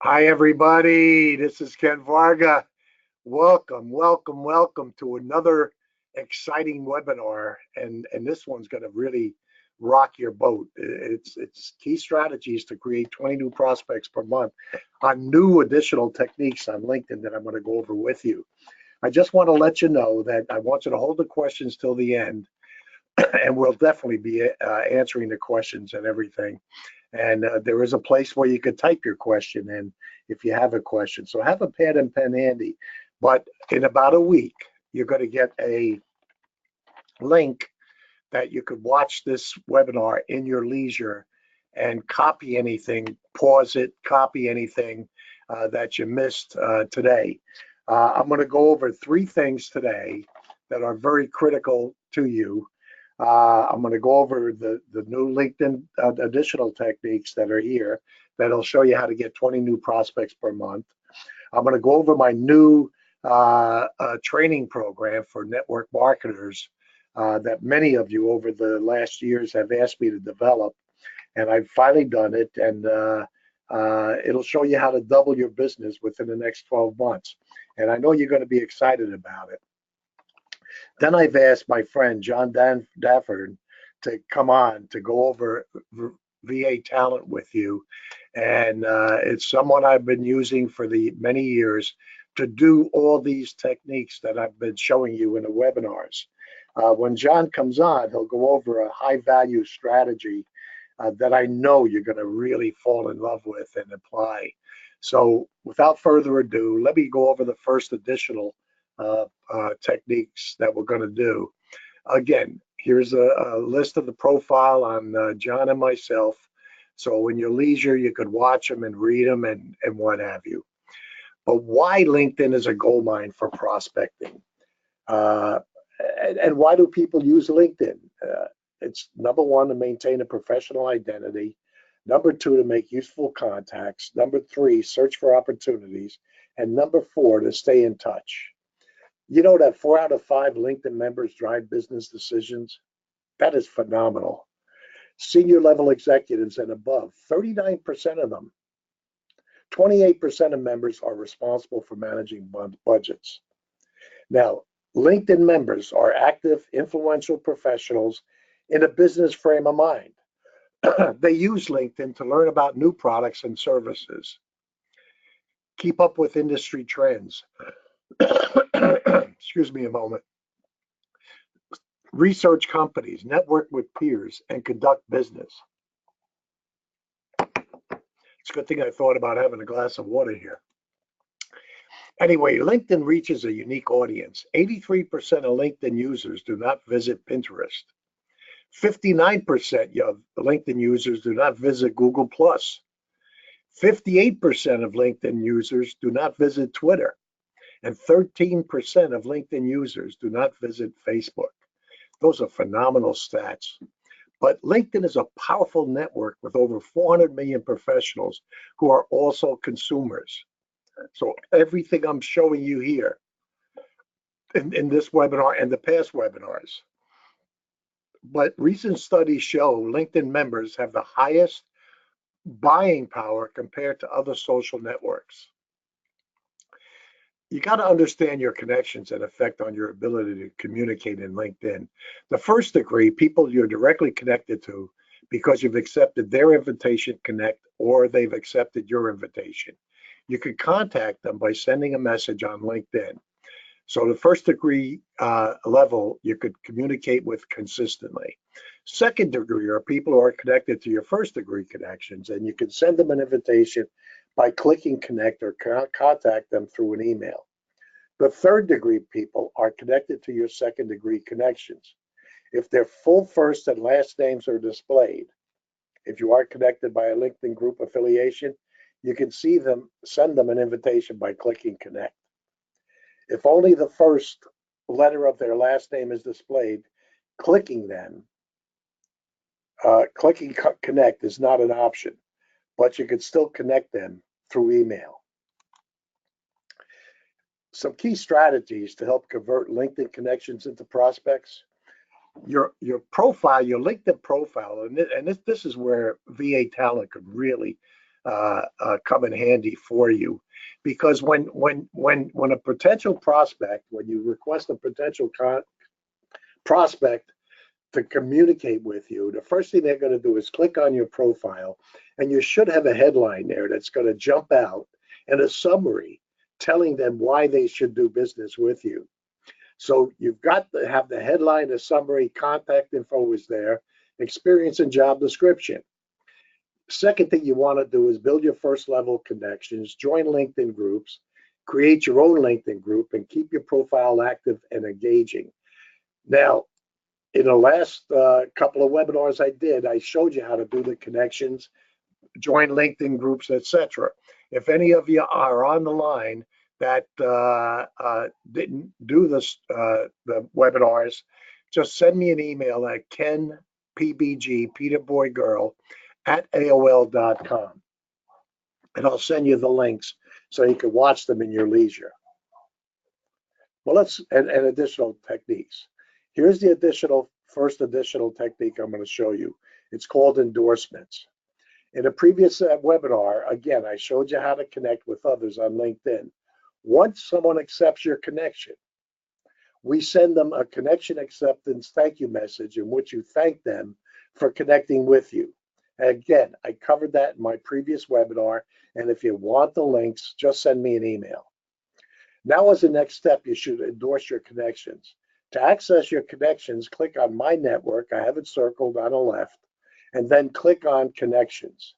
Hi, everybody. This is Ken Varga. Welcome to another exciting webinar. And this one's going to really rock your boat. It's key strategies to create 20 new prospects per month on new additional techniques on LinkedIn that I'm going to go over with you. I just want to let you know that I want you to hold the questions till the end, and we'll definitely be answering the questions and everything. And there is a place where you could type your question in if you have a question. So have a pad and pen handy. But in about a week, you're going to get a link that you could watch this webinar in your leisure and copy anything, pause it, copy anything that you missed today. I'm going to go over three things today that are very critical to you. I'm going to go over the new LinkedIn additional techniques that are here that'll show you how to get 20 new prospects per month. I'm going to go over my new training program for network marketers that many of you over the last years have asked me to develop. And I've finally done it. And it'll show you how to double your business within the next 12 months. And I know you're going to be excited about it. Then I've asked my friend John Davern to come on to go over VA talent with you, and it's someone I've been using for the many years to do all these techniques that I've been showing you in the webinars. When John comes on, he'll go over a high value strategy that I know you're going to really fall in love with and apply. So without further ado, let me go over the first additional techniques that we're going to do. Again, here's a list of the profile on John and myself. So in your leisure, you could watch them and read them and what have you. But why LinkedIn is a gold mine for prospecting? And why do people use LinkedIn? It's number one, to maintain a professional identity. Number two, to make useful contacts. Number three, search for opportunities. And number four, to stay in touch. You know that 4 out of 5 LinkedIn members drive business decisions? That is phenomenal. Senior level executives and above, 39% of them. 28% of members are responsible for managing budgets. Now, LinkedIn members are active, influential professionals in a business frame of mind. They use LinkedIn to learn about new products and services, keep up with industry trends. Excuse me a moment. Research companies, network with peers, and conduct business. It's a good thing I thought about having a glass of water here. Anyway, LinkedIn reaches a unique audience. 83% of LinkedIn users do not visit Pinterest. 59% of LinkedIn users do not visit Google+. 58% of LinkedIn users do not visit Twitter. And 13% of LinkedIn users do not visit Facebook. Those are phenomenal stats. But LinkedIn is a powerful network with over 400 million professionals who are also consumers. So everything I'm showing you here in this webinar and the past webinars. But recent studies show LinkedIn members have the highest buying power compared to other social networks. You got to understand your connections and effect on your ability to communicate in LinkedIn. The first degree, people you're directly connected to because you've accepted their invitation to connect or they've accepted your invitation. You could contact them by sending a message on LinkedIn. So the first degree level, you could communicate with consistently. Second degree are people who are connected to your first degree connections, and you can send them an invitation by clicking connect or contact them through an email. The third degree people are connected to your second degree connections. If their full first and last names are displayed, if you are connected by a LinkedIn group affiliation, you can send them an invitation by clicking connect. If only the first letter of their last name is displayed, clicking connect is not an option, but you could still connect them through email. Some key strategies to help convert LinkedIn connections into prospects. Your profile, your LinkedIn profile, and this is where VA talent could really come in handy for you. Because when a potential prospect, when you request a potential prospect to communicate with you, the first thing they're going to do is click on your profile, and you should have a headline there that's going to jump out and a summary telling them why they should do business with you. So you've got to have the headline, the summary, contact info is there, experience and job description. Second thing you want to do is build your first level connections, join LinkedIn groups, create your own LinkedIn group, and keep your profile active and engaging. Now, in the last couple of webinars I did, I showed you how to do the connections, join LinkedIn groups, etc. If any of you are on the line that didn't do this, the webinars, just send me an email at kenpbg, Peter Boy Girl, at AOL.com. And I'll send you the links so you can watch them in your leisure. Well, and additional techniques. Here's the first additional technique I'm going to show you. It's called endorsements. In a previous webinar, again, I showed you how to connect with others on LinkedIn. Once someone accepts your connection, we send them a connection acceptance thank you message in which you thank them for connecting with you. Again, I covered that in my previous webinar, and if you want the links, just send me an email. Now, as the next step, you should endorse your connections. To access your connections, click on My Network. I have it circled on the left, and then click on Connections.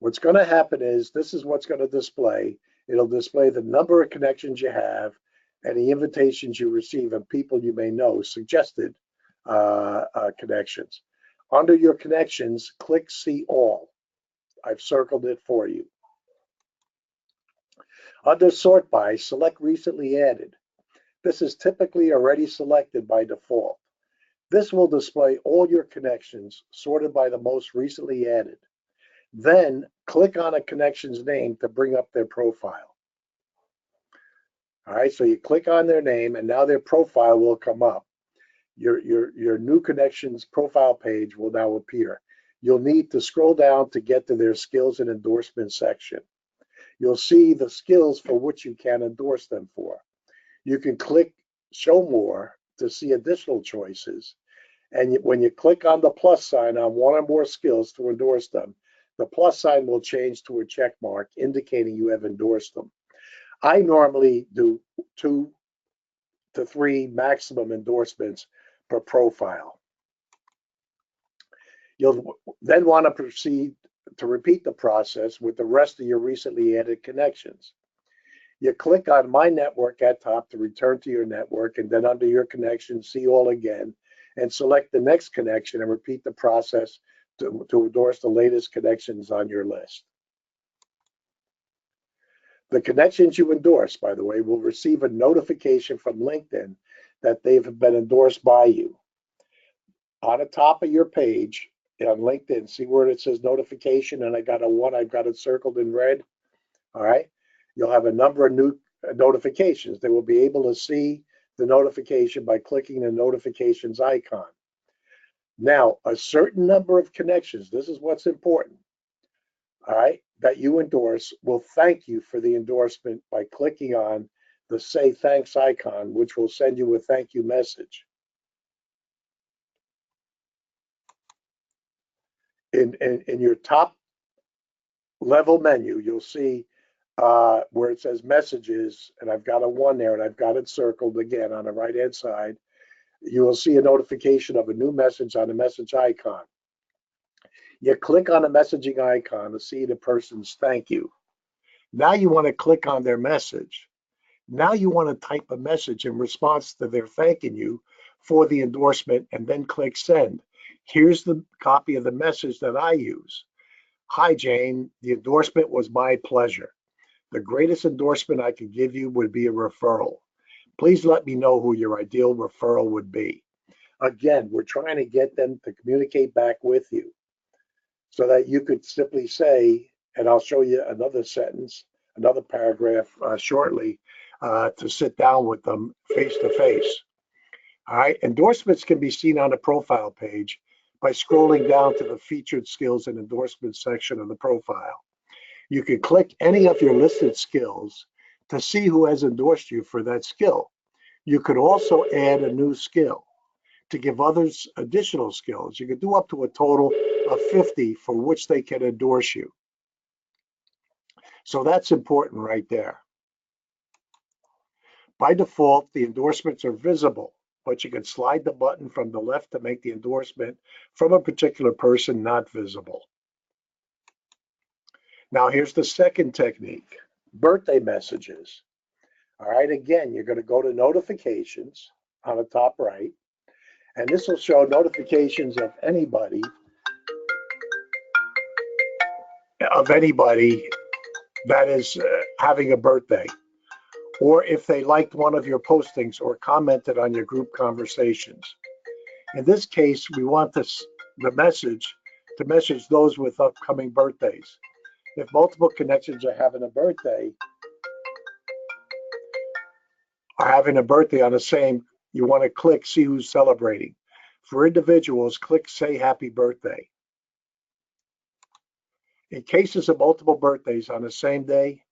What's going to happen is this is what's going to display. It'll display the number of connections you have and the invitations you receive and people you may know, suggested connections. Under your connections, click See All. I've circled it for you. Under Sort By, select Recently Added. This is typically already selected by default. This will display all your connections sorted by the most recently added. Then click on a connection's name to bring up their profile. All right, so you click on their name and now their profile will come up. Your new connections profile page will now appear. You'll need to scroll down to get to their skills and endorsement section. You'll see the skills for which you can endorse them for. You can click Show More to see additional choices. And when you click on the plus sign on one or more skills to endorse them, the plus sign will change to a check mark indicating you have endorsed them. I normally do 2 to 3 maximum endorsements per profile. You'll then want to proceed to repeat the process with the rest of your recently added connections. You click on My Network at top to return to your network, and then under your connection, See All again, and select the next connection and repeat the process to endorse the latest connections on your list. The connections you endorse, by the way, will receive a notification from LinkedIn that they've been endorsed by you. On the top of your page on LinkedIn, see where it says notification, and I've got it circled in red. All right. You'll have a number of new notifications. They will be able to see the notification by clicking the notifications icon. Now, a certain number of connections, this is what's important, all right, that you endorse will thank you for the endorsement by clicking on the Say Thanks icon, which will send you a thank you message. In your top level menu, you'll see where it says messages, and I've got a 1 there, and I've got it circled again on the right-hand side. You will see a notification of a new message on the message icon. You click on the messaging icon to see the person's thank you. Now you want to click on their message. Now you want to type a message in response to their thanking you for the endorsement, and then click Send. Here's the copy of the message that I use. Hi, Jane. The endorsement was my pleasure. The greatest endorsement I could give you would be a referral. Please let me know who your ideal referral would be. Again, we're trying to get them to communicate back with you so that you could simply say, and I'll show you another sentence, another paragraph shortly, to sit down with them face to face. All right, endorsements can be seen on the profile page, by scrolling down to the featured skills and endorsements section of the profile. You can click any of your listed skills to see who has endorsed you for that skill. You could also add a new skill to give others additional skills. You could do up to a total of 50 for which they can endorse you. So that's important right there. By default, the endorsements are visible, but you can slide the button from the left to make the endorsement from a particular person not visible. Now here's the second technique, birthday messages. All right, again, you're going to go to notifications on the top right, and this will show notifications of anybody that is having a birthday, or if they liked one of your postings or commented on your group conversations. In this case, we want the message to message those with upcoming birthdays. If multiple connections are having a birthday on the same, you want to click see who's celebrating. For individuals, click say happy birthday. In cases of multiple birthdays on the same day,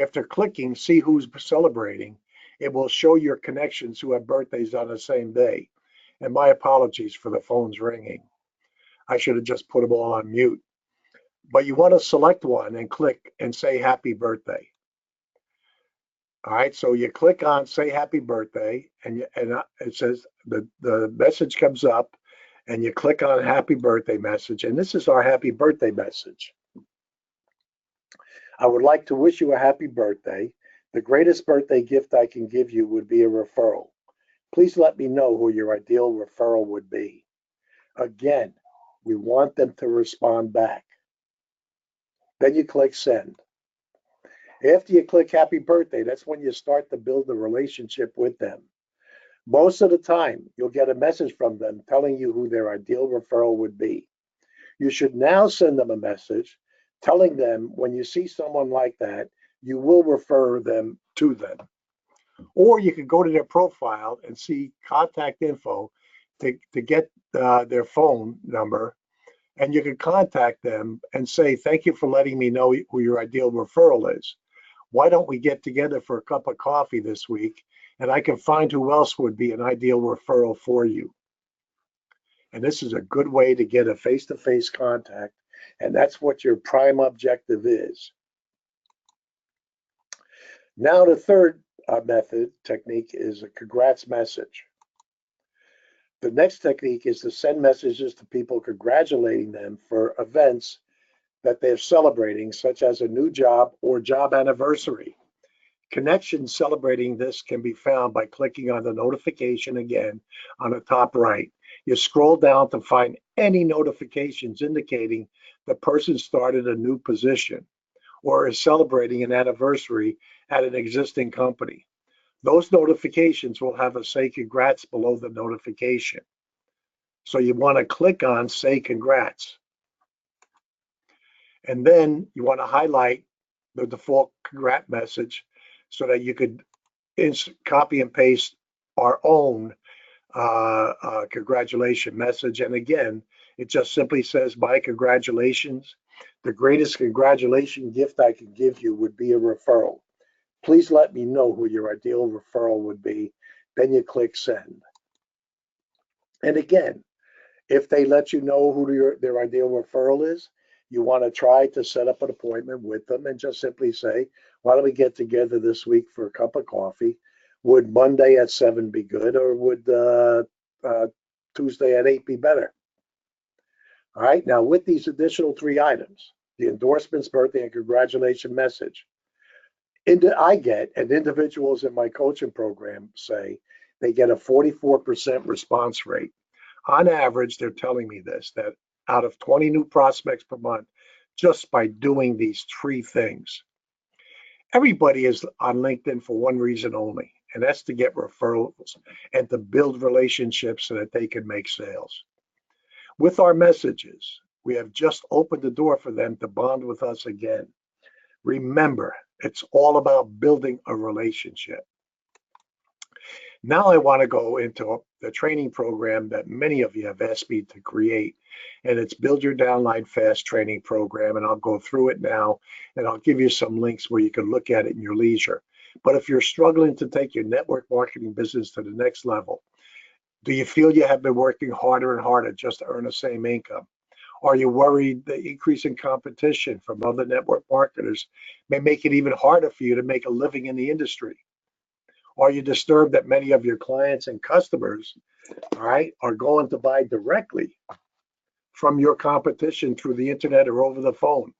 after clicking see who's celebrating, it will show your connections who have birthdays on the same day. And my apologies for the phones ringing. I should have just put them all on mute. But you want to select one and click and say happy birthday. All right, so you click on say happy birthday, and it says the message comes up, and you click on happy birthday message, and this is our happy birthday message. I would like to wish you a happy birthday. The greatest birthday gift I can give you would be a referral. Please let me know who your ideal referral would be. Again, we want them to respond back. Then you click send. After you click happy birthday, that's when you start to build a relationship with them. Most of the time, you'll get a message from them telling you who their ideal referral would be. You should now send them a message telling them when you see someone like that, you will refer them to them. Or you can go to their profile and see contact info to get their phone number, and you can contact them and say, thank you for letting me know who your ideal referral is. Why don't we get together for a cup of coffee this week, and I can find who else would be an ideal referral for you. And this is a good way to get a face-to-face contact, and that's what your prime objective is. Now the third technique is a congrats message. The next technique is to send messages to people congratulating them for events that they're celebrating, such as a new job or job anniversary. Connections celebrating this can be found by clicking on the notification again on the top right. You scroll down to find any notifications indicating the person started a new position or is celebrating an anniversary at an existing company. Those notifications will have a say congrats below the notification. So you want to click on say congrats. And then you want to highlight the default congrat message so that you could copy and paste our own congratulation message. And again, it just simply says, my congratulations. The greatest congratulation gift I could give you would be a referral. Please let me know who your ideal referral would be. Then you click send. And again, if they let you know who their ideal referral is, you want to try to set up an appointment with them and just simply say, why don't we get together this week for a cup of coffee? Would Monday at 7 be good, or would Tuesday at 8 be better? All right, now with these additional 3 items, the endorsements, birthday, and congratulation message, I get, and individuals in my coaching program say, they get a 44% response rate. On average, they're telling me this, that out of 20 new prospects per month, just by doing these 3 things. Everybody is on LinkedIn for one reason only, and that's to get referrals and to build relationships so that they can make sales. With our messages, we have just opened the door for them to bond with us again. Remember, it's all about building a relationship. Now I want to go into the training program that many of you have asked me to create, and it's Build Your Downline Fast training program. And I'll go through it now, and I'll give you some links where you can look at it in your leisure. But if you're struggling to take your network marketing business to the next level, do you feel you have been working harder and harder just to earn the same income? Are you worried the increase in competition from other network marketers may make it even harder for you to make a living in the industry? Are you disturbed that many of your clients and customers, all right, are going to buy directly from your competition through the internet or over the phone,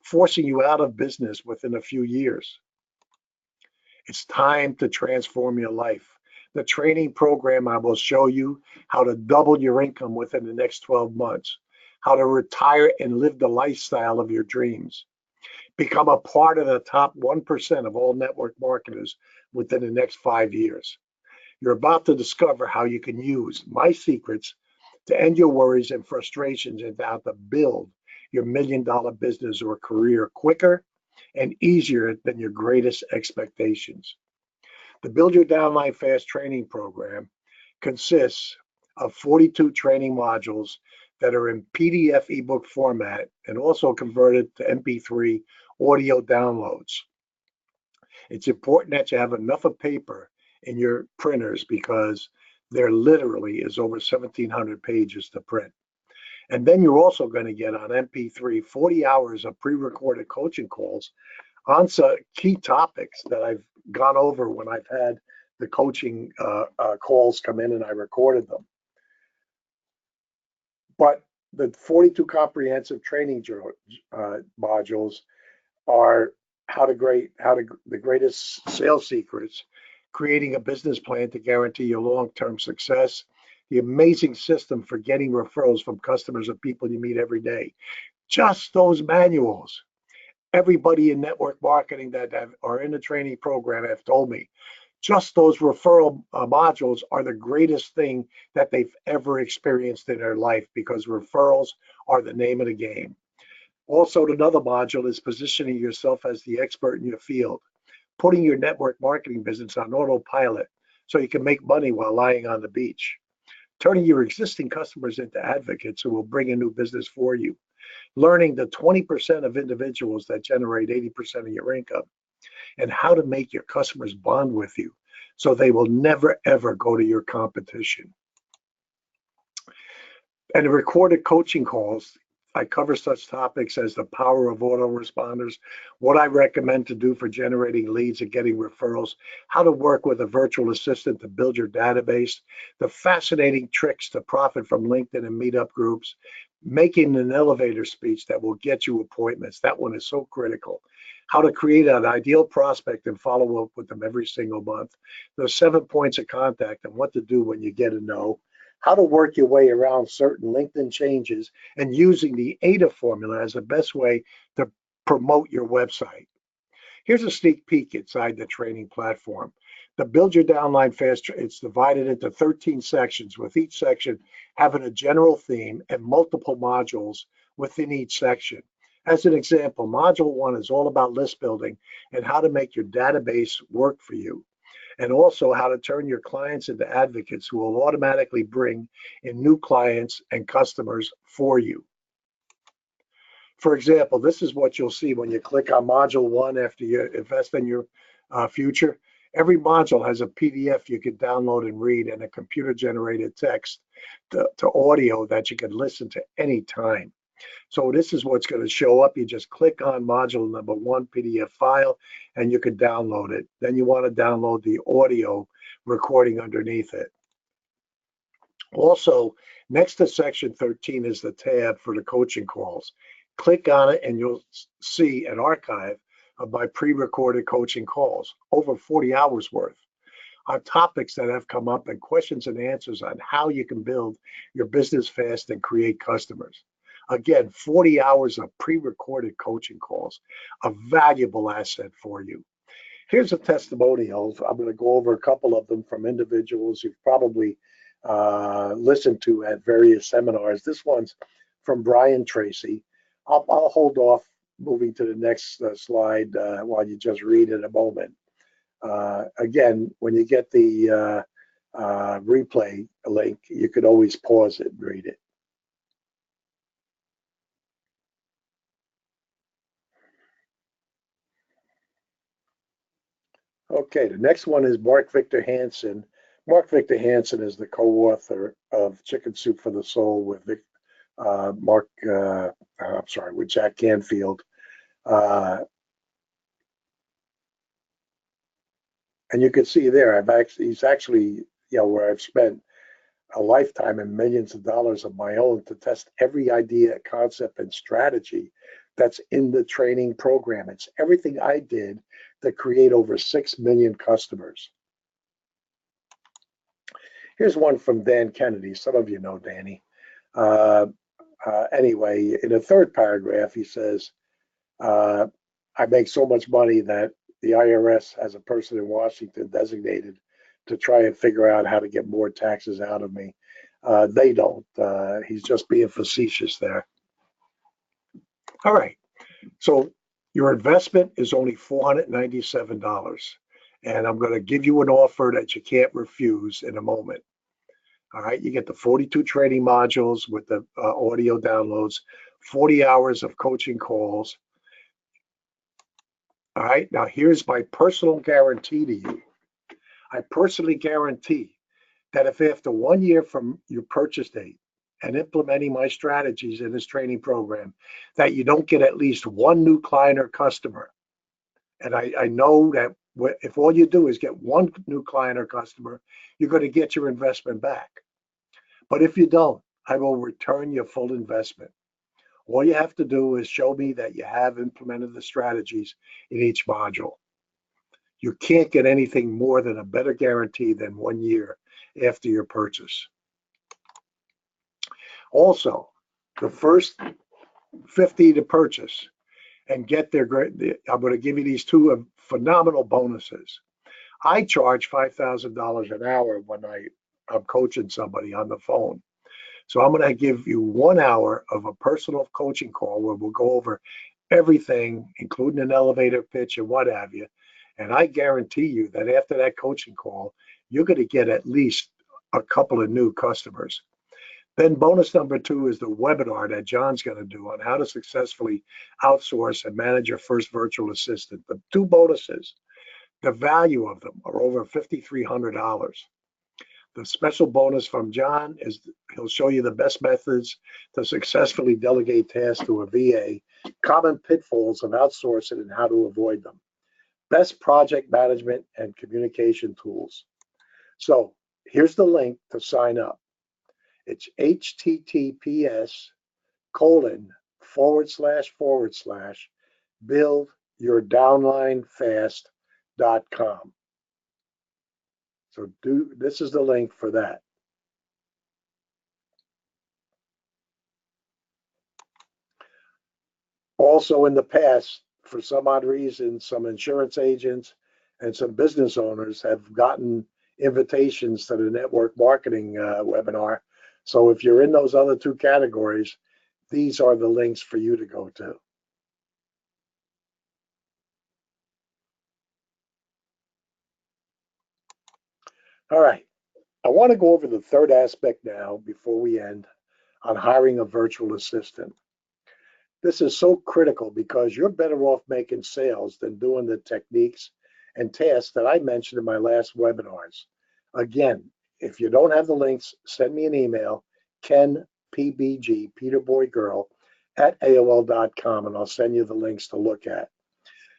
forcing you out of business within a few years? It's time to transform your life. The training program, I will show you how to double your income within the next 12 months, how to retire and live the lifestyle of your dreams, become a part of the top 1% of all network marketers within the next 5 years. You're about to discover how you can use my secrets to end your worries and frustrations and how to build your $1 million business or career quicker and easier than your greatest expectations. The Build Your Downline Fast training program consists of 42 training modules that are in PDF ebook format and also converted to MP3 audio downloads. It's important that you have enough of paper in your printers because there literally is over 1,700 pages to print. And then you're also going to get on MP3 40 hours of pre-recorded coaching calls on some key topics that I've gone over when I've had the coaching calls come in and I recorded them. But the 42 comprehensive training modules are the greatest sales secrets, creating a business plan to guarantee your long-term success, the amazing system for getting referrals from customers of people you meet every day. Just those manuals. Everybody in network marketing that are in the training program have told me just those referral modules are the greatest thing that they've ever experienced in their life because referrals are the name of the game. Also, another module is positioning yourself as the expert in your field, putting your network marketing business on autopilot so you can make money while lying on the beach, turning your existing customers into advocates who will bring in new business for you, learning the 20% of individuals that generate 80% of your income, and how to make your customers bond with you so they will never, ever go to your competition. And the recorded coaching calls, I cover such topics as the power of autoresponders, what I recommend to do for generating leads and getting referrals, how to work with a virtual assistant to build your database, the fascinating tricks to profit from LinkedIn and meetup groups, making an elevator speech that will get you appointments. That one is so critical. How to create an ideal prospect and follow up with them every single month. The 7 points of contact and what to do when you get a no. How to work your way around certain LinkedIn changes and using the ADA formula as the best way to promote your website. Here's a sneak peek inside the training platform. The Build Your Downline Fast, it's divided into 13 sections, with each section having a general theme and multiple modules within each section. As an example, module 1 is all about list building and how to make your database work for you, and also how to turn your clients into advocates who will automatically bring in new clients and customers for you. For example, this is what you'll see when you click on module 1 after you invest in your future. Every module has a PDF you can download and read and a computer generated text to audio that you can listen to anytime. So this is what's going to show up. You just click on module number 1 PDF file and you can download it. Then you want to download the audio recording underneath it. Also, next to section 13 is the tab for the coaching calls. Click on it and you'll see an archive of my pre-recorded coaching calls, over 40 hours worth, on topics that have come up and questions and answers on how you can build your business fast and create customers. Again, 40 hours of pre-recorded coaching calls, a valuable asset for you. Here's a testimonial. I'm going to go over a couple of them from individuals you've probably listened to at various seminars. This one's from Brian Tracy. I'll hold off moving to the next slide while you just read in a moment. Again, when you get the replay link, you could always pause it and read it. Okay, the next one is Mark Victor Hansen. Mark Victor Hansen is the co-author of Chicken Soup for the Soul with with Jack Canfield. And you can see there, he's actually, where I've spent a lifetime and millions of dollars of my own to test every idea, concept, and strategy that's in the training program. It's everything I did to create over 6 million customers. Here's one from Dan Kennedy. Some of you know Danny. Anyway, in the third paragraph, he says, I make so much money that the IRS has a person in Washington designated to try and figure out how to get more taxes out of me. They don't. He's just being facetious there. All right. So your investment is only $497. And I'm going to give you an offer that you can't refuse in a moment. All right. You get the 42 training modules with the audio downloads, 40 hours of coaching calls. All right. Now, here's my personal guarantee to you. I personally guarantee that if after 1 year from your purchase date and implementing my strategies in this training program, that you don't get at least one new client or customer. And I know that if all you do is get one new client or customer, you're going to get your investment back. But if you don't, I will return your full investment. All you have to do is show me that you have implemented the strategies in each module. You can't get anything more than a better guarantee than 1 year after your purchase. Also, the first 50 to purchase and get their great, I'm going to give you these two phenomenal bonuses. I charge $5,000 an hour when I'm coaching somebody on the phone. So I'm going to give you 1 hour of a personal coaching call where we'll go over everything, including an elevator pitch and what have you. And I guarantee you that after that coaching call, you're going to get at least a couple of new customers. Then bonus number 2 is the webinar that John's going to do on how to successfully outsource and manage your first virtual assistant. The 2 bonuses, the value of them are over $5,300. The special bonus from John is he'll show you the best methods to successfully delegate tasks to a VA, common pitfalls of outsourcing and how to avoid them, best project management and communication tools. So here's the link to sign up. It's https://buildyourdownlinefast.com. So this is the link for that. Also in the past, for some odd reason, some insurance agents and some business owners have gotten invitations to the network marketing webinar. So if you're in those other 2 categories, these are the links for you to go to. All right. I want to go over the third aspect now before we end on hiring a virtual assistant. This is so critical because you're better off making sales than doing the techniques and tasks that I mentioned in my last webinars. Again, if you don't have the links, send me an email, kenpbg, Peter Boy Girl, at AOL.com, and I'll send you the links to look at.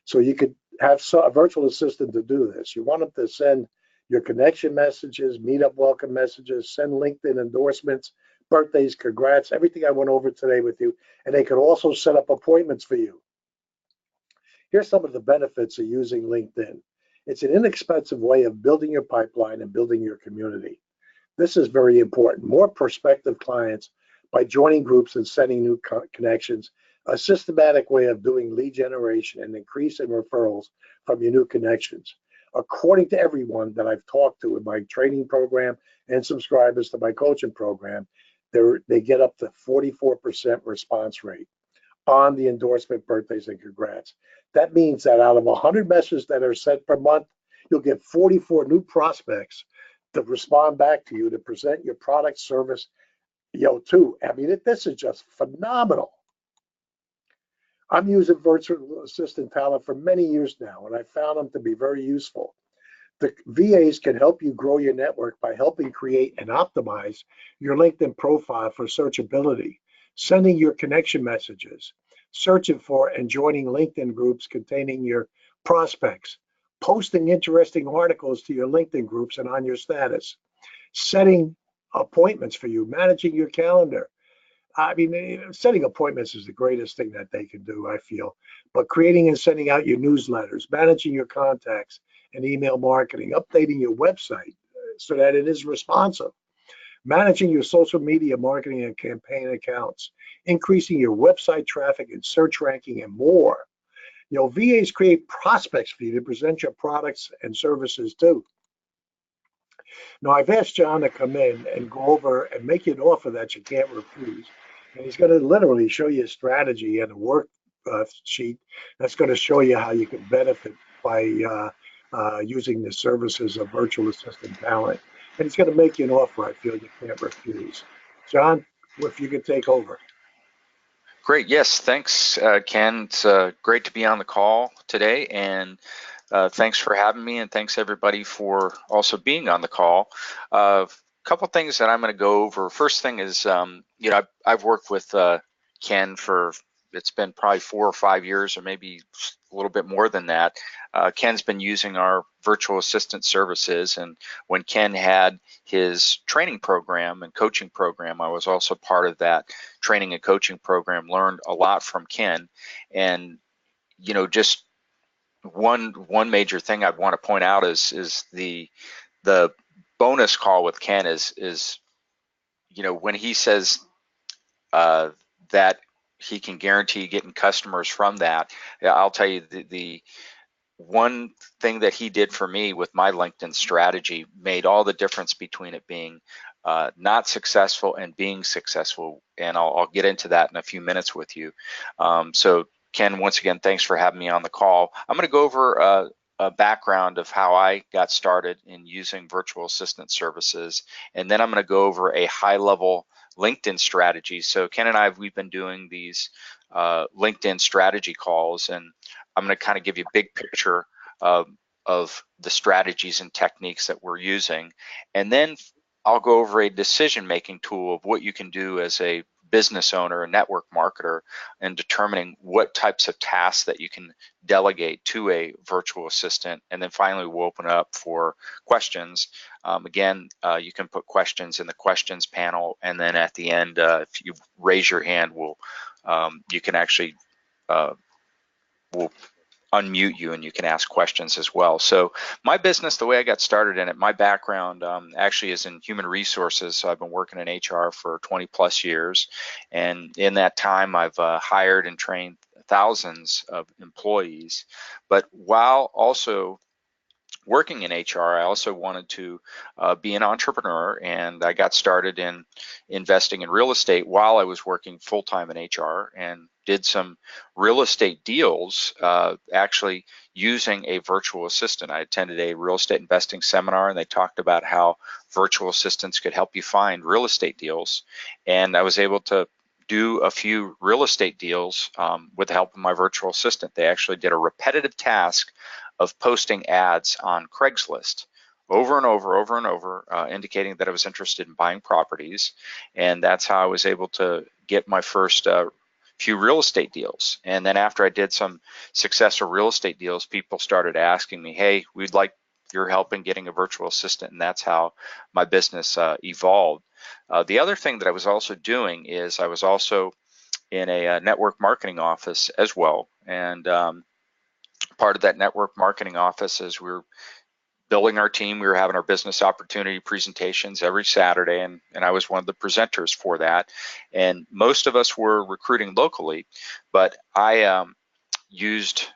So you could have a virtual assistant to do this. You want them to send your connection messages, meetup welcome messages, send LinkedIn endorsements, birthdays, congrats, everything I went over today with you. And they could also set up appointments for you. Here's some of the benefits of using LinkedIn. It's an inexpensive way of building your pipeline and building your community. This is very important. More prospective clients by joining groups and sending new connections, a systematic way of doing lead generation and increasing referrals from your new connections. According to everyone that I've talked to in my training program and subscribers to my coaching program, they get up to 44% response rate on the endorsement, birthdays, and congrats. That means that out of 100 messages that are sent per month, you'll get 44 new prospects to respond back to you, to present your product, service, too. I mean, this is just phenomenal. I'm using virtual assistant talent for many years now, and I found them to be very useful. The VAs can help you grow your network by helping create and optimize your LinkedIn profile for searchability, sending your connection messages, searching for and joining LinkedIn groups containing your prospects, posting interesting articles to your LinkedIn groups and on your status, setting appointments for you, managing your calendar. I mean, setting appointments is the greatest thing that they can do, I feel. But creating and sending out your newsletters, managing your contacts and email marketing, updating your website so that it is responsive, managing your social media marketing and campaign accounts, increasing your website traffic and search ranking, and more. VAs create prospects for you to present your products and services to. Now, I've asked John to come in and go over and make you an offer that you can't refuse. And he's going to literally show you a strategy and a work sheet that's going to show you how you can benefit by using the services of virtual assistant talent. And he's going to make you an offer I feel you can't refuse. John, if you could take over. Great. Yes. Thanks, Ken. It's great to be on the call today. And thanks for having me, and thanks everybody for also being on the call. A couple things that I'm going to go over. First thing is, I've worked with Ken for, it's been probably 4 or 5 years, or maybe a little bit more than that. Ken's been using our virtual assistant services, and when Ken had his training program and coaching program, I was also part of that training and coaching program, learned a lot from Ken. And just one major thing I'd want to point out is the bonus call with Ken is when he says that he can guarantee getting customers from that. I'll tell you, the one thing that he did for me with my LinkedIn strategy made all the difference between it being not successful and being successful, and I'll get into that in a few minutes with you. So Ken, once again, thanks for having me on the call. I'm going to go over a background of how I got started in using virtual assistant services, and then I'm going to go over a high-level LinkedIn strategy. So Ken and I, we've been doing these LinkedIn strategy calls, and I'm going to kind of give you a big picture of the strategies and techniques that we're using, and then I'll go over a decision-making tool of what you can do as a business owner, a network marketer, and determining what types of tasks that you can delegate to a virtual assistant. And then finally, we'll open up for questions. Again, you can put questions in the questions panel, and then at the end, if you raise your hand, you can actually we'll unmute you and you can ask questions as well. So my business, the way I got started in it, my background actually is in human resources. So I've been working in HR for 20 plus years. And in that time, I've hired and trained thousands of employees. But while also working in HR, I also wanted to be an entrepreneur, and I got started in investing in real estate while I was working full-time in HR, and did some real estate deals actually using a virtual assistant. I attended a real estate investing seminar, and they talked about how virtual assistants could help you find real estate deals, and I was able to do a few real estate deals with the help of my virtual assistant. They actually did a repetitive task of posting ads on Craigslist over and over, indicating that I was interested in buying properties. And that's how I was able to get my first few real estate deals. And then after I did some successful real estate deals, people started asking me, hey, we'd like your help in getting a virtual assistant. And that's how my business evolved. The other thing that I was also doing is I was also in a network marketing office as well. And part of that network marketing office, as we were building our team, we were having our business opportunity presentations every Saturday, and I was one of the presenters for that. And most of us were recruiting locally, but I used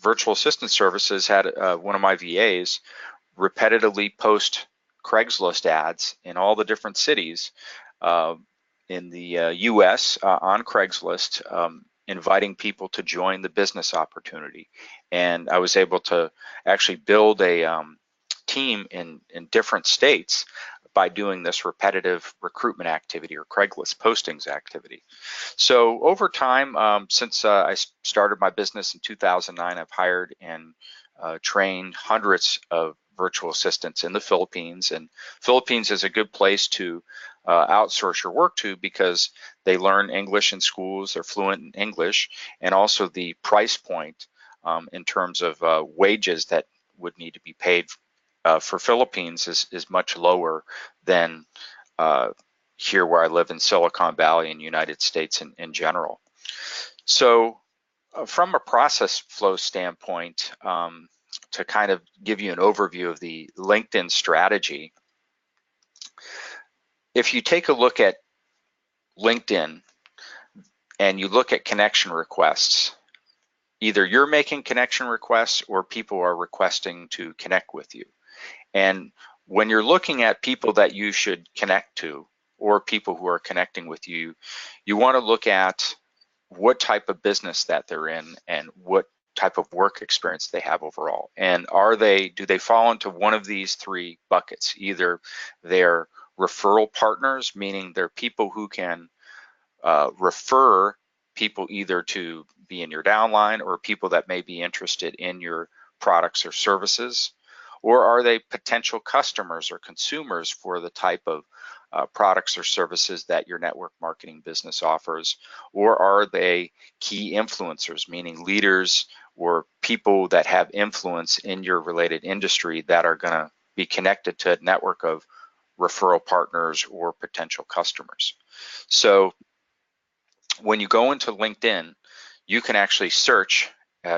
virtual assistant services, had one of my VAs repetitively post Craigslist ads in all the different cities in the US on Craigslist, inviting people to join the business opportunity. And I was able to actually build a team in different states by doing this repetitive recruitment activity or Craigslist postings activity. So over time, since I started my business in 2009, I've hired and trained hundreds of virtual assistants in the Philippines, and Philippines is a good place to outsource your work to because they learn English in schools, they're fluent in English, and also the price point in terms of wages that would need to be paid for Philippines is much lower than here where I live in Silicon Valley and United States in general. So from a process flow standpoint, to kind of give you an overview of the LinkedIn strategy, if you take a look at LinkedIn and you look at connection requests, either you're making connection requests or people are requesting to connect with you. And when you're looking at people that you should connect to or people who are connecting with you, you want to look at what type of business that they're in and what type of work experience they have overall. And do they fall into one of these three buckets? Either they're referral partners, meaning they're people who can refer people either to be in your downline or people that may be interested in your products or services, or are they potential customers or consumers for the type of products or services that your network marketing business offers, or are they key influencers, meaning leaders or people that have influence in your related industry that are going to be connected to a network of referral partners or potential customers. So when you go into LinkedIn, you can actually search,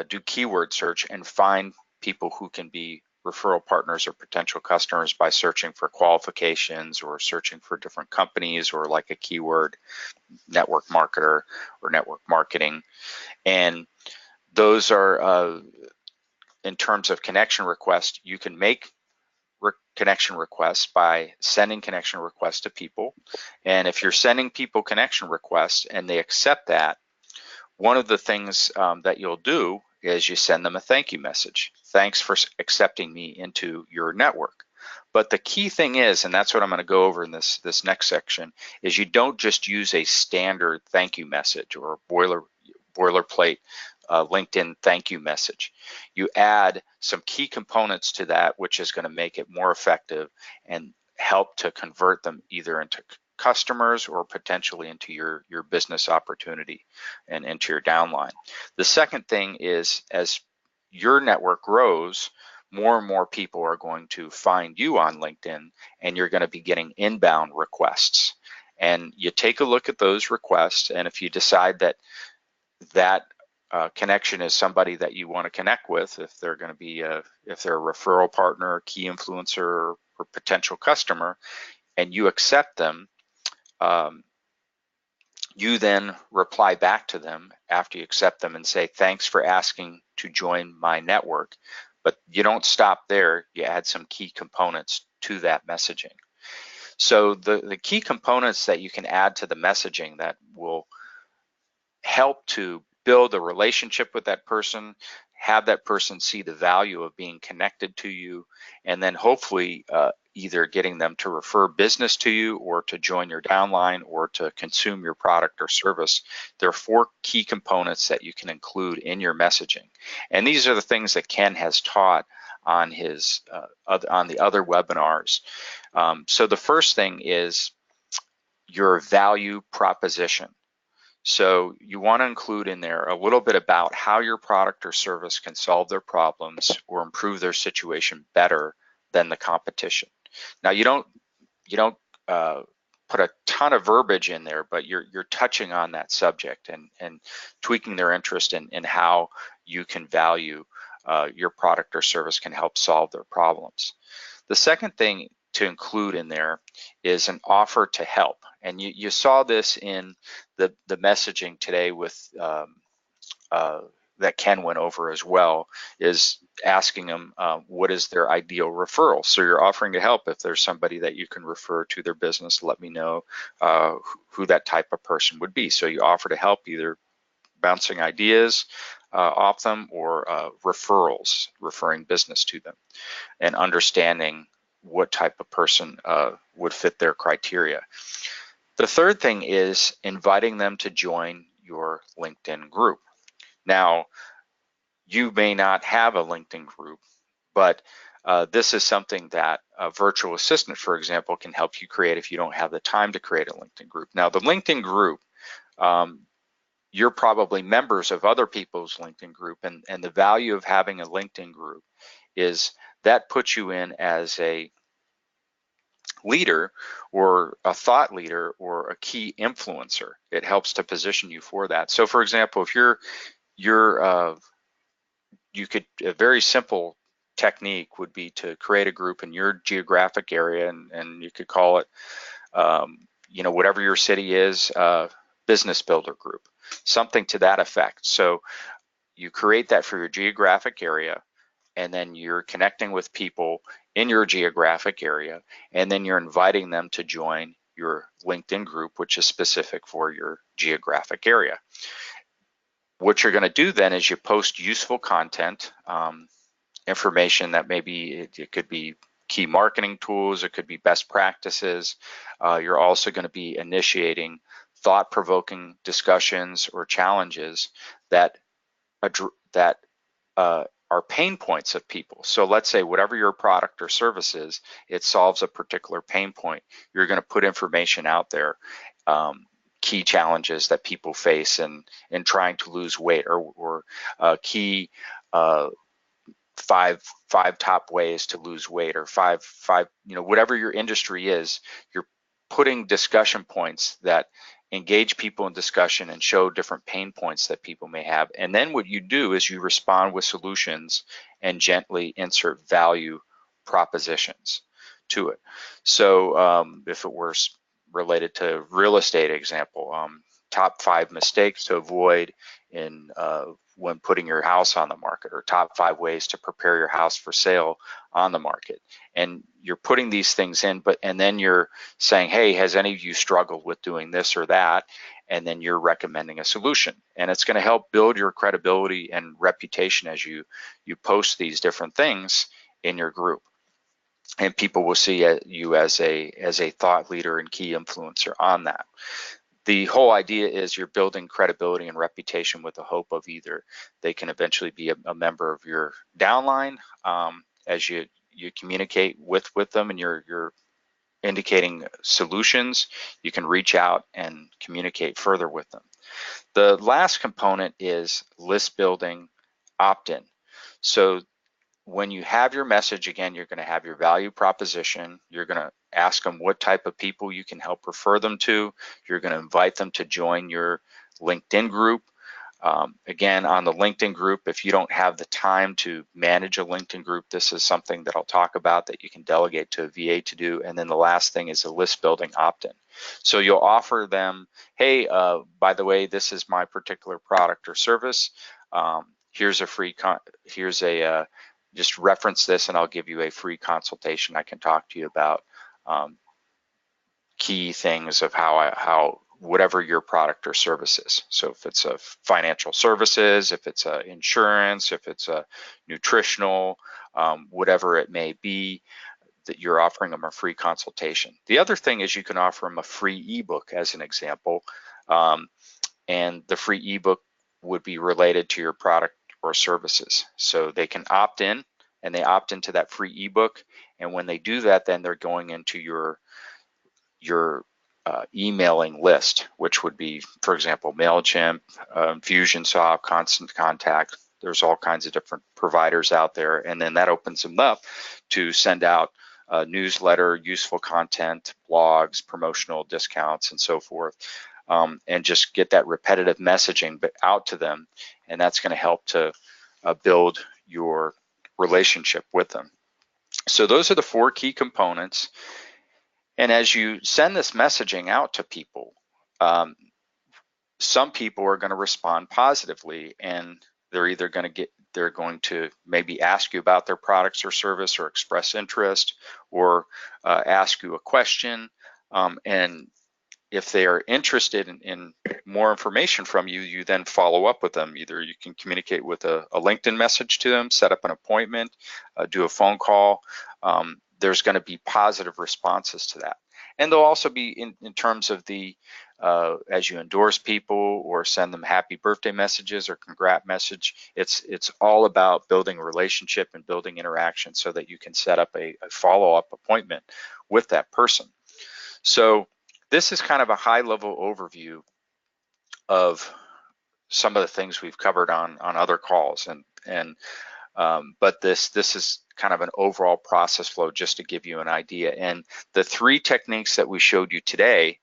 do keyword search and find people who can be referral partners or potential customers by searching for qualifications or searching for different companies or like a keyword network marketer or network marketing. And those are, in terms of connection requests, you can make connection requests by sending connection requests to people. And if you're sending people connection requests and they accept that, one of the things that you'll do is you send them a thank you message. Thanks for accepting me into your network. But the key thing is, and that's what I'm going to go over in this next section, is you don't just use a standard thank you message or boilerplate LinkedIn thank you message. You add some key components to that, which is going to make it more effective and help to convert them either into customers or potentially into your business opportunity and into your downline. The second thing is, as your network grows, more and more people are going to find you on LinkedIn and you're going to be getting inbound requests. And you take a look at those requests, and if you decide that connection is somebody that you want to connect with, if they're going to be if they're a referral partner, key influencer, or potential customer, and you accept them, you then reply back to them after you accept them and say, thanks for asking to join my network. But you don't stop there, you add some key components to that messaging. So the key components that you can add to the messaging that will help to build a relationship with that person, have that person see the value of being connected to you, and then hopefully either getting them to refer business to you or to join your downline or to consume your product or service. There are 4 key components that you can include in your messaging. And these are the things that Ken has taught on his on the other webinars. So the first thing is your value proposition. So you want to include in there a little bit about how your product or service can solve their problems or improve their situation better than the competition. Now you don't put a ton of verbiage in there, but you're touching on that subject and tweaking their interest in how you can value your product or service can help solve their problems. The second thing to include in there is an offer to help. And you saw this in the messaging today with that Ken went over as well, is asking them what is their ideal referral. So you're offering to help. If there's somebody that you can refer to their business, let me know who that type of person would be. So you offer to help, either bouncing ideas, off them, or referrals, referring business to them, and understanding what type of person would fit their criteria. The third thing is inviting them to join your LinkedIn group. Now, you may not have a LinkedIn group, but this is something that a virtual assistant, for example, can help you create if you don't have the time to create a LinkedIn group. Now, the LinkedIn group, you're probably members of other people's LinkedIn group, and the value of having a LinkedIn group is that puts you in as a leader or a thought leader or a key influencer. It helps to position you for that. So for example, if a very simple technique would be to create a group in your geographic area, and you could call it, whatever your city is, business builder group, something to that effect. So you create that for your geographic area, and then you're connecting with people in your geographic area, and then you're inviting them to join your LinkedIn group, which is specific for your geographic area. What you're going to do then is you post useful content, information that maybe it could be key marketing tools, it could be best practices. You're also going to be initiating thought-provoking discussions or challenges that are pain points of people. So let's say whatever your product or service is, it solves a particular pain point. You're going to put information out there, key challenges that people face in trying to lose weight, or key five top ways to lose weight, or five whatever your industry is. You're putting discussion points that engage people in discussion and show different pain points that people may have. And then what you do is you respond with solutions and gently insert value propositions to it. So if it were related to real estate example, top 5 mistakes to avoid in when putting your house on the market, or top 5 ways to prepare your house for sale on the market. And you're putting these things in, and then you're saying, hey, has any of you struggled with doing this or that? And then you're recommending a solution. And it's going to help build your credibility and reputation as you post these different things in your group. And people will see you as a thought leader and key influencer on that. The whole idea is you're building credibility and reputation with the hope of either they can eventually be a member of your downline as you communicate with them, and you're indicating solutions. You can reach out and communicate further with them. The last component is list building opt-in. So when you have your message, again, you're going to have your value proposition. You're going to ask them what type of people you can help refer them to. You're going to invite them to join your LinkedIn group. Again, on the LinkedIn group, if you don't have the time to manage a LinkedIn group, this is something that I'll talk about that you can delegate to a VA to do. And then the last thing is a list building opt-in. So you'll offer them, hey, by the way, this is my particular product or service. Here's a free, just reference this and I'll give you a free consultation. I can talk to you about key things of how whatever your product or service is. So if it's a financial services, if it's a insurance, if it's a nutritional, whatever it may be, that you're offering them a free consultation. The other thing is you can offer them a free ebook as an example. And the free ebook would be related to your product or services. So they can opt in, and they opt into that free ebook. And when they do that, then they're going into your emailing list, which would be, for example, MailChimp, Infusionsoft, Constant Contact. There's all kinds of different providers out there. And then that opens them up to send out newsletter, useful content, blogs, promotional discounts, and so forth. And just get that repetitive messaging out to them. And that's going to help to build your relationship with them. So those are the 4 key components. And as you send this messaging out to people, some people are going to respond positively, and they're going to maybe ask you about their products or service, or express interest, or ask you a question. And if they are interested in more information from you, you then follow up with them. Either you can communicate with a LinkedIn message to them, set up an appointment, do a phone call. There's going to be positive responses to that. And there'll also be in terms of the, as you endorse people or send them happy birthday messages or congrat message, it's all about building a relationship and building interaction so that you can set up a follow-up appointment with that person. So this is kind of a high-level overview of some of the things we've covered on other calls, but this is kind of an overall process flow just to give you an idea. And the 3 techniques that we showed you today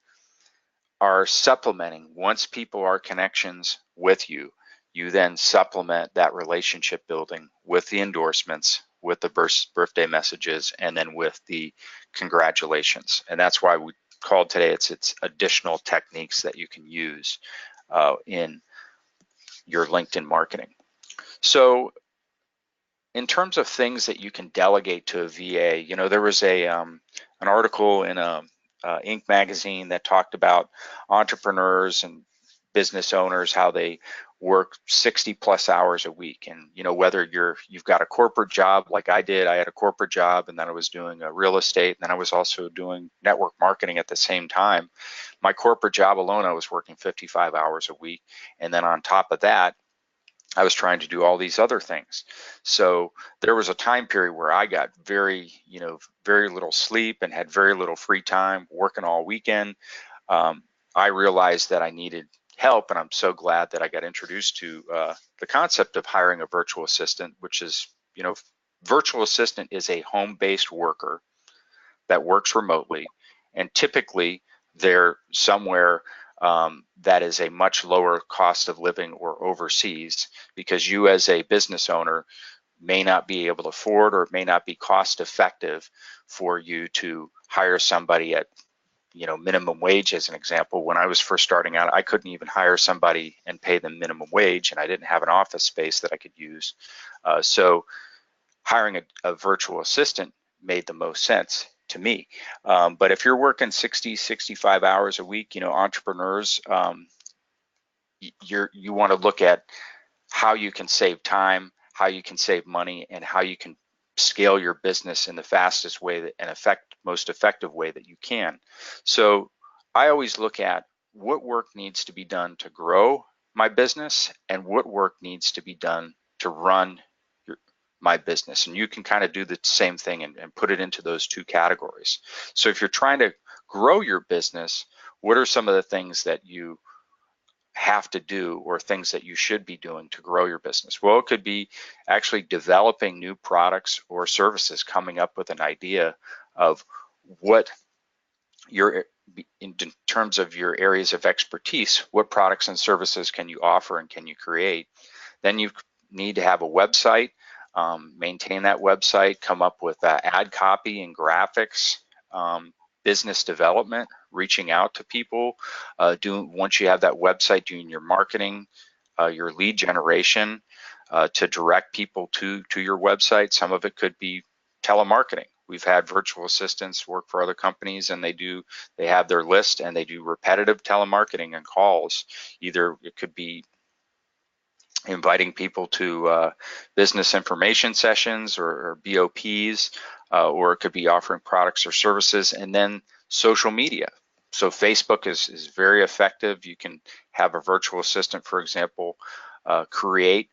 are supplementing. Once people are connections with you, you then supplement that relationship building with the endorsements, with the birthday messages, and then with the congratulations. And that's why we called today, it's additional techniques that you can use in your LinkedIn marketing. So in terms of things that you can delegate to a VA, you know, there was an article in Inc. magazine that talked about entrepreneurs and business owners, how they work 60 plus hours a week. And, you know, whether you've got a corporate job like I did, I had a corporate job, and then I was doing real estate, and then I was also doing network marketing at the same time. My corporate job alone, I was working 55 hours a week. And then on top of that, I was trying to do all these other things. So there was a time period where I got very little sleep and had very little free time, working all weekend. I realized that I needed help, and I'm so glad that I got introduced to the concept of hiring a virtual assistant, which is, you know, virtual assistant is a home-based worker that works remotely, and typically they're somewhere that is a much lower cost of living or overseas, because you as a business owner may not be able to afford, or it may not be cost effective for you to hire somebody at, you know, minimum wage. As an example, when I was first starting out, I couldn't even hire somebody and pay them minimum wage, and I didn't have an office space that I could use. So hiring a virtual assistant made the most sense to me. But if you're working 60, 65 hours a week, you know, entrepreneurs, you want to look at how you can save time, how you can save money, and how you can scale your business in the fastest way and most effective way that you can. So I always look at what work needs to be done to grow my business and what work needs to be done to run my business. And you can kind of do the same thing and put it into those 2 categories. So if you're trying to grow your business, what are some of the things that you have to do, or things that you should be doing to grow your business? Well, it could be actually developing new products or services, coming up with an idea of what in terms of your areas of expertise, what products and services can you offer and can you create? Then you need to have a website, maintain that website, come up with ad copy and graphics, business development, reaching out to people, once you have that website, doing your marketing, your lead generation, to direct people to your website. Some of it could be telemarketing. We've had virtual assistants work for other companies, and they have their list and they do repetitive telemarketing and calls. Either it could be inviting people to business information sessions or BOPs, or it could be offering products or services. And then social media. So Facebook is very effective. You can have a virtual assistant, for example, create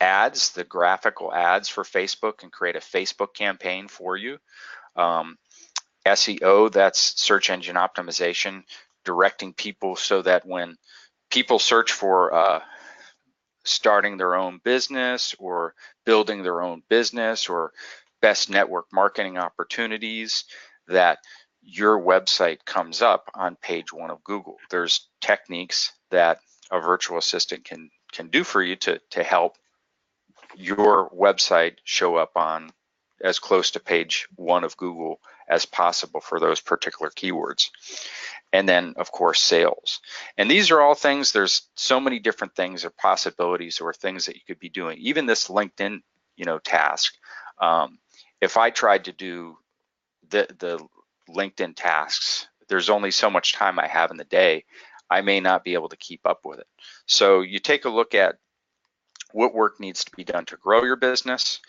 ads, the graphical ads for Facebook, and create a Facebook campaign for you. SEO, that's search engine optimization, directing people so that when people search for starting their own business or building their own business or best network marketing opportunities, that your website comes up on page 1 of Google. There's techniques that a virtual assistant can do for you to help your website show up on as close to page 1 of Google as possible for those particular keywords. And then, of course, sales. And these are all things, there's so many different things or possibilities or things that you could be doing. Even this LinkedIn, you know, task. If I tried to do the LinkedIn tasks there's only so much time I have in the day. I may not be able to keep up with it. So you take a look at what work needs to be done to grow your business.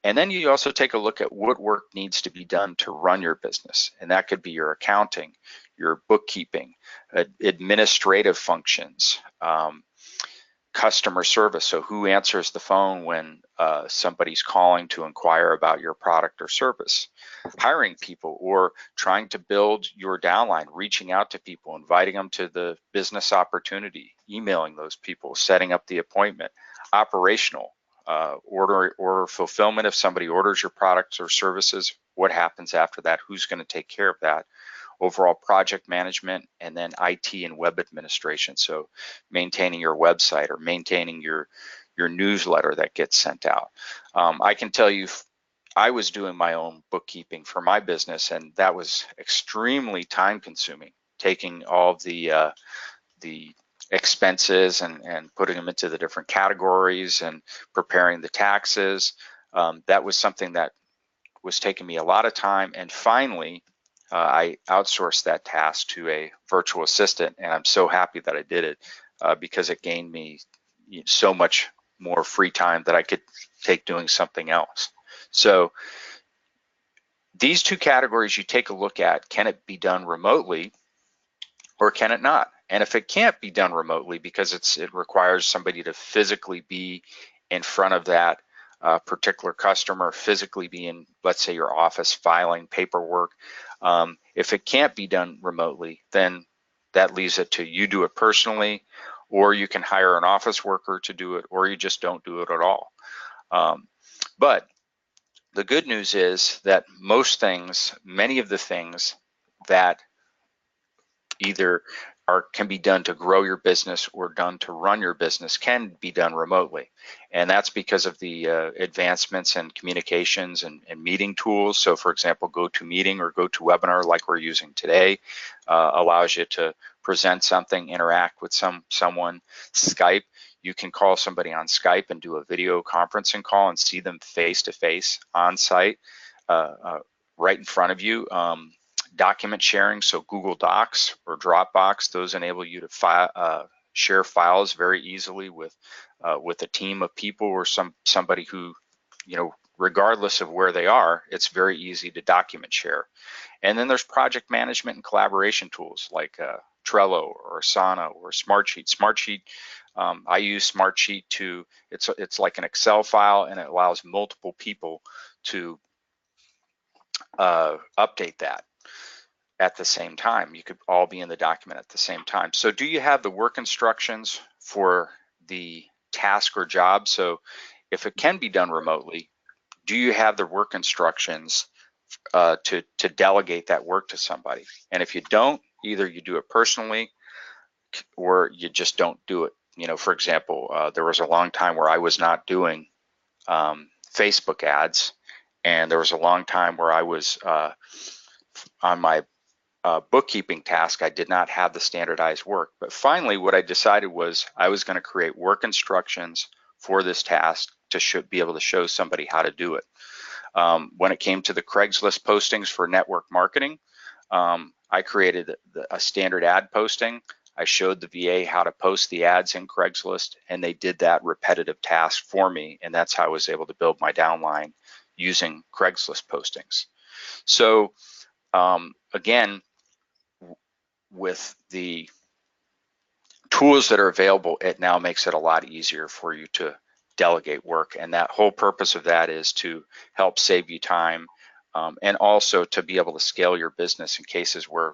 And then you also take a look at what work needs to be done to run your business. And that could be your accounting, your bookkeeping, administrative functions, customer service. So who answers the phone when somebody's calling to inquire about your product or service, hiring people, or trying to build your downline, reaching out to people, inviting them to the business opportunity, emailing those people, setting up the appointment, operational, order fulfillment. If somebody orders your products or services, what happens after that? Who's going to take care of that? Overall project management, and then IT and web administration. So maintaining your website or maintaining your newsletter that gets sent out. I can tell you, I was doing my own bookkeeping for my business, and that was extremely time consuming, taking all of the expenses and putting them into the different categories and preparing the taxes. That was something that was taking me a lot of time. And finally, I outsourced that task to a virtual assistant, and I'm so happy that I did it because it gained me so much more free time that I could take doing something else. So these two categories you take a look at: can it be done remotely or can it not? And if it can't be done remotely because it requires somebody to physically be in front of that particular customer, physically be in, let's say, your office filing paperwork. If it can't be done remotely, then that leaves it to you do it personally, or you can hire an office worker to do it, or you just don't do it at all. But the good news is that many of the things that either can be done to grow your business or done to run your business can be done remotely. And that's because of the advancements in communications and meeting tools. So for example, GoToMeeting or GoToWebinar, like we're using today, allows you to present something, interact with someone. Skype, you can call somebody on Skype and do a video conferencing call and see them face to face on site, right in front of you. Document sharing, so Google Docs or Dropbox, those enable you to share files very easily with a team of people or somebody who, regardless of where they are, it's very easy to document share. And then there's project management and collaboration tools like Trello or Asana or Smartsheet. Smartsheet, I use Smartsheet it's like an Excel file, and it allows multiple people to update that at the same time. You could all be in the document at the same time. So do you have the work instructions for the task or job? So if it can be done remotely, do you have the work instructions to delegate that work to somebody? And if you don't, either you do it personally or you just don't do it. For example, there was a long time where I was not doing Facebook ads, and there was a long time where I was on my bookkeeping task, I did not have the standardized work. But finally, what I decided was I was going to create work instructions for this task to be able to show somebody how to do it. When it came to the Craigslist postings for network marketing, I created a standard ad posting. I showed the VA how to post the ads in Craigslist, and they did that repetitive task for me. And that's how I was able to build my downline using Craigslist postings. So again, with the tools that are available, it now makes it a lot easier for you to delegate work. And that whole purpose of that is to help save you time, and also to be able to scale your business in cases where,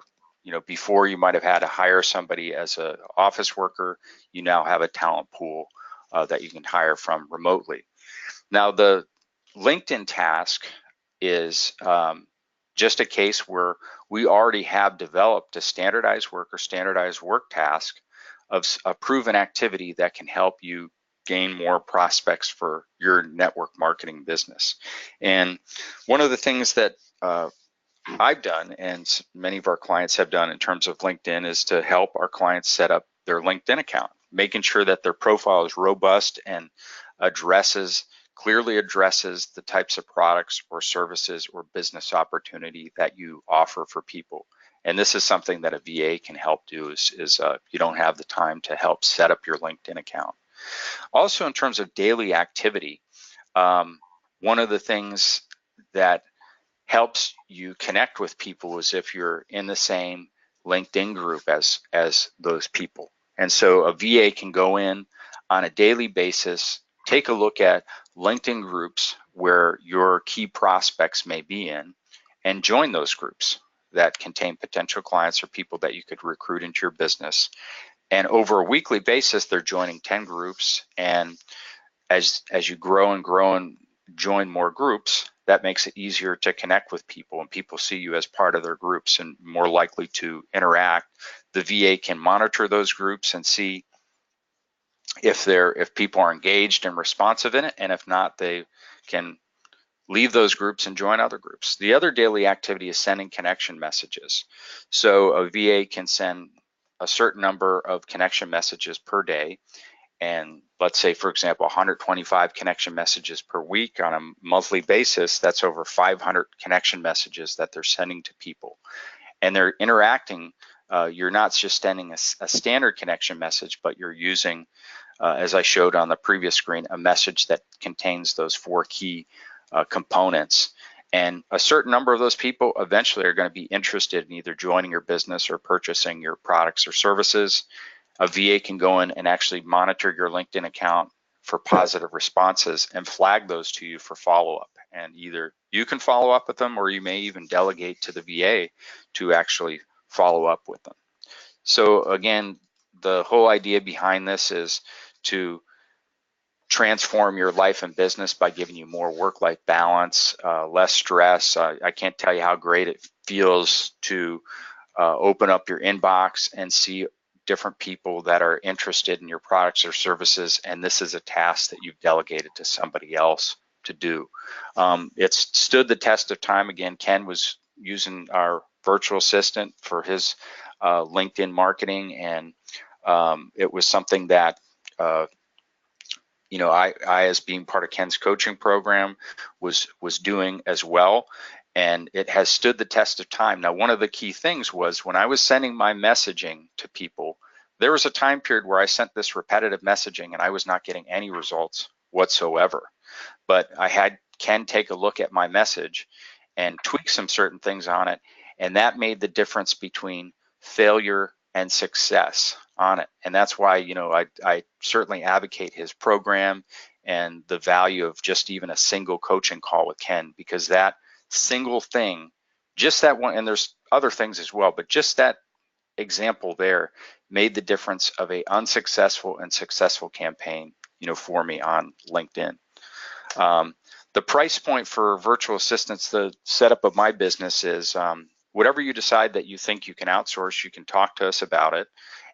before you might have had to hire somebody as an office worker, you now have a talent pool that you can hire from remotely. Now, the LinkedIn task is just a case where we already have developed a standardized work or standardized work task of a proven activity that can help you gain more prospects for your network marketing business. And one of the things that I've done, and many of our clients have done in terms of LinkedIn, is to help our clients set up their LinkedIn account, making sure that their profile is robust and clearly addresses the types of products or services or business opportunity that you offer for people. And this is something that a VA can help do is you don't have the time to help set up your LinkedIn account. Also, in terms of daily activity, one of the things that helps you connect with people is if you're in the same LinkedIn group as those people. And so a VA can go in on a daily basis, take a look at LinkedIn groups where your key prospects may be in, and join those groups that contain potential clients or people that you could recruit into your business. And over a weekly basis, they're joining 10 groups. And as you grow and join more groups, that makes it easier to connect with people, and people see you as part of their groups and more likely to interact. The VA can monitor those groups and see if people are engaged and responsive in it, and if not, they can leave those groups and join other groups. The other daily activity is sending connection messages. So a VA can send a certain number of connection messages per day. And let's say, for example, 125 connection messages per week on a monthly basis, that's over 500 connection messages that they're sending to people. And they're interacting. You're not just sending a standard connection message, but you're using, as I showed on the previous screen, a message that contains those 4 key components. And a certain number of those people eventually are going to be interested in either joining your business or purchasing your products or services. A VA can go in and actually monitor your LinkedIn account for positive responses and flag those to you for follow-up. And either you can follow up with them, or you may even delegate to the VA to actually follow up with them. So again, the whole idea behind this is to transform your life and business by giving you more work-life balance, less stress. I can't tell you how great it feels to open up your inbox and see different people that are interested in your products or services, and this is a task that you've delegated to somebody else to do. It's stood the test of time. Again, Ken was using our virtual assistant for his LinkedIn marketing, and it was something that I as being part of Ken's coaching program was doing as well, and it has stood the test of time. Now, one of the key things was when I was sending my messaging to people, there was a time period where I sent this repetitive messaging and I was not getting any results whatsoever. But I had Ken take a look at my message and tweak some certain things on it, and that made the difference between failure and success on it. And that's why, I certainly advocate his program and the value of just even a single coaching call with Ken, because that single thing, just that one, and there's other things as well, but just that example there made the difference of a unsuccessful and successful campaign, for me on LinkedIn. The price point for virtual assistants, the setup of my business is whatever you decide that you think you can outsource, you can talk to us about it.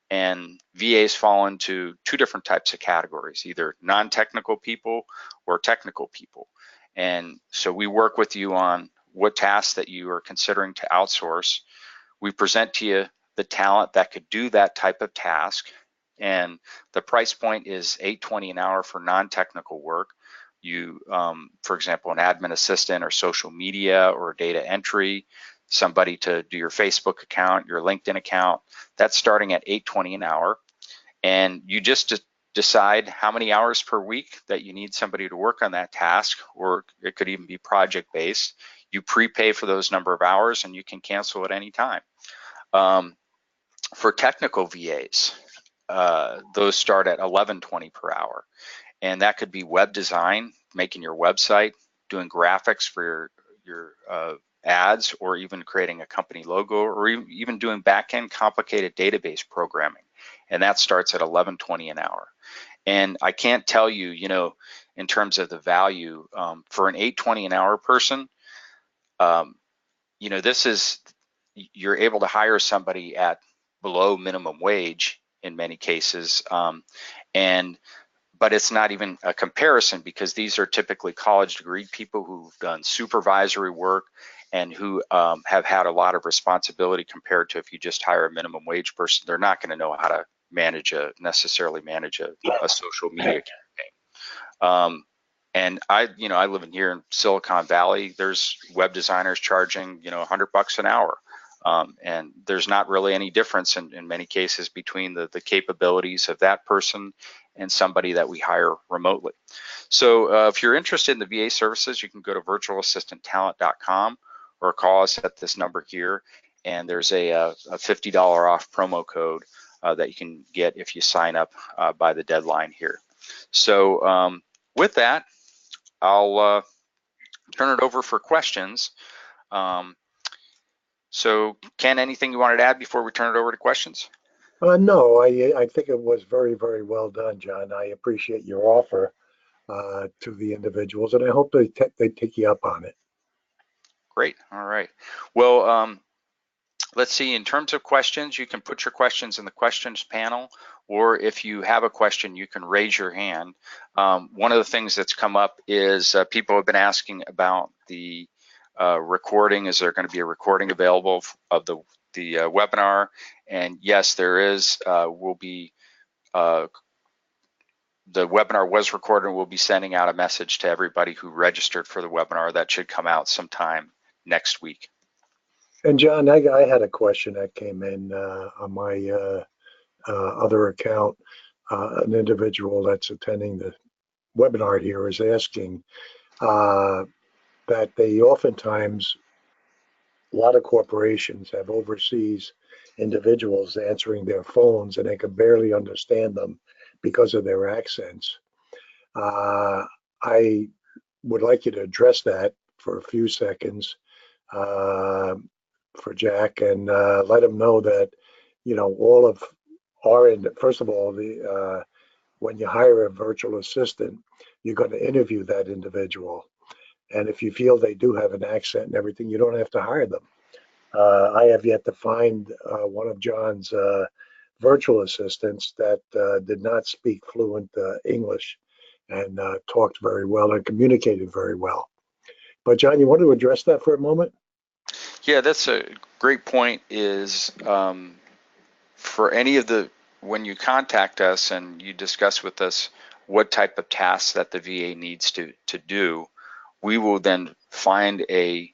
And VAs fall into 2 different types of categories, either non-technical people or technical people. And so we work with you on what tasks that you are considering to outsource. We present to you the talent that could do that type of task. And the price point is $8.20 an hour for non-technical work. You, for example, an admin assistant or social media or data entry, somebody to do your Facebook account, your LinkedIn account, that's starting at $8.20 an hour. And you just decide how many hours per week that you need somebody to work on that task, or it could even be project-based. You prepay for those number of hours and you can cancel at any time. For technical VAs, those start at $11.20 per hour. And that could be web design, making your website, doing graphics for your ads, or even creating a company logo, or even doing back-end complicated database programming. And that starts at $11.20 an hour. And I can't tell you, in terms of the value, for an $8.20 an hour person, you're able to hire somebody at below minimum wage in many cases. But it's not even a comparison, because these are typically college degree people who've done supervisory work and who have had a lot of responsibility compared to if you just hire a minimum wage person. They're not going to know how to necessarily manage a social media campaign. And I live here in Silicon Valley. There's web designers charging, $100 an hour And there's not really any difference in many cases between the capabilities of that person and somebody that we hire remotely. So if you're interested in the VA services, you can go to virtualassistanttalent.com or call us at this number here, and there's a $50 off promo code that you can get if you sign up by the deadline here. So with that, I'll turn it over for questions. So Ken, anything you wanted to add before we turn it over to questions? No, I think it was very, very well done, John. I appreciate your offer to the individuals, and I hope they take you up on it. Great. All right. Well, let's see. In terms of questions, you can put your questions in the questions panel, or if you have a question, you can raise your hand. One of the things that's come up is people have been asking about the recording. Is there going to be a recording available of the webinar? And yes, there is. Will be. The webinar was recorded, and we'll be sending out a message to everybody who registered for the webinar. That should come out sometime next week. And John, I had a question that came in on my other account. An individual that's attending the webinar here is asking that they oftentimes, a lot of corporations have overseas individuals answering their phones and they can barely understand them because of their accents. I would like you to address that for a few seconds for Jack, and let him know that, all of first of all, when you hire a virtual assistant, you're going to interview that individual. And if you feel they do have an accent and everything, you don't have to hire them. I have yet to find one of John's virtual assistants that did not speak fluent English and talked very well and communicated very well. But John, you want to address that for a moment? Yeah, that's a great point. Is for any of when you contact us and you discuss with us what type of tasks that the VA needs to do, we will then find a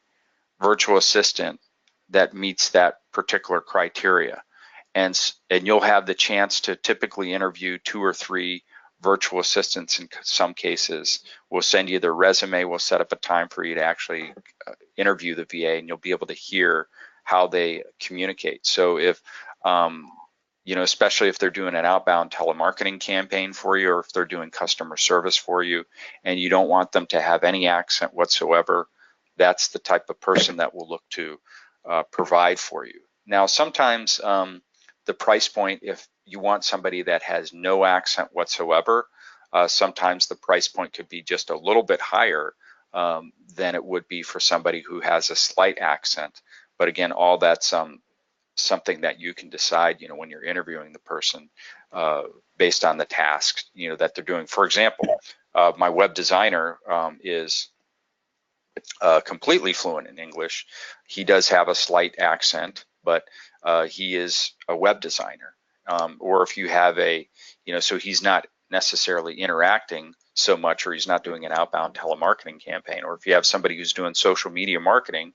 virtual assistant that meets that particular criteria. And you'll have the chance to typically interview 2 or 3 virtual assistants in some cases. We'll send you their resume. We'll set up a time for you to actually interview the VA, and you'll be able to hear how they communicate. So if, especially if they're doing an outbound telemarketing campaign for you, or if they're doing customer service for you, and you don't want them to have any accent whatsoever, that's the type of person that we'll look to provide for you. Now, sometimes the price point, if you want somebody that has no accent whatsoever, sometimes the price point could be just a little bit higher than it would be for somebody who has a slight accent. But again, all that's something that you can decide, when you're interviewing the person based on the tasks, that they're doing. For example, my web designer is completely fluent in English. He does have a slight accent, but he is a web designer. Or if you have so he's not necessarily interacting so much, or he's not doing an outbound telemarketing campaign. Or if you have somebody who's doing social media marketing,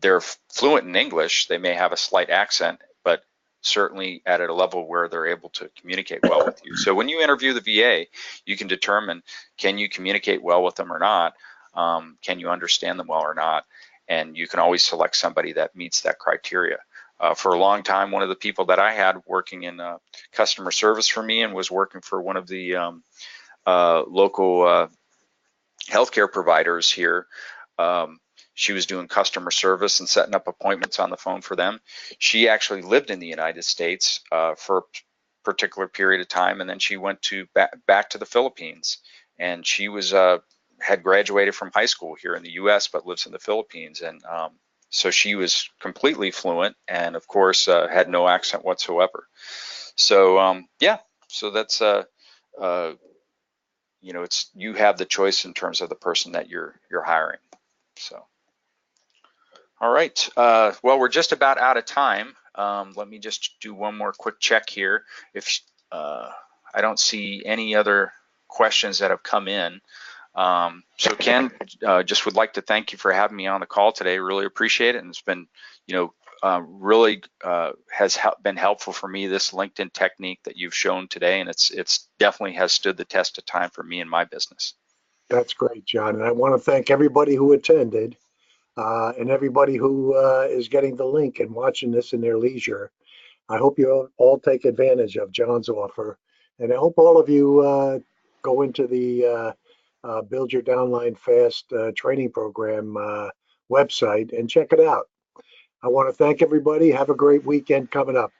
they're fluent in English, they may have a slight accent, but certainly at a level where they're able to communicate well with you. So when you interview the VA, you can determine, can you communicate well with them or not? Can you understand them well or not? And you can always select somebody that meets that criteria. For a long time, one of the people that I had working in customer service for me and was working for one of the local healthcare providers here, she was doing customer service and setting up appointments on the phone for them. She actually lived in the United States for a particular period of time, and then she went back to the Philippines. And she was had graduated from high school here in the U.S. but lives in the Philippines, and so she was completely fluent, and of course had no accent whatsoever. So so that's it's, you have the choice in terms of the person that you're hiring. So. All right, well, we're just about out of time. Let me just do one more quick check here. If I don't see any other questions that have come in. So Ken, just would like to thank you for having me on the call today. Really appreciate it. And it's been, really has been helpful for me, this LinkedIn technique that you've shown today, and it's definitely has stood the test of time for me and my business. That's great, John. And I want to thank everybody who attended and everybody who is getting the link and watching this in their leisure. I hope you all take advantage of John's offer. And I hope all of you go into the Build Your Downline Fast training program website and check it out. I want to thank everybody. Have a great weekend coming up.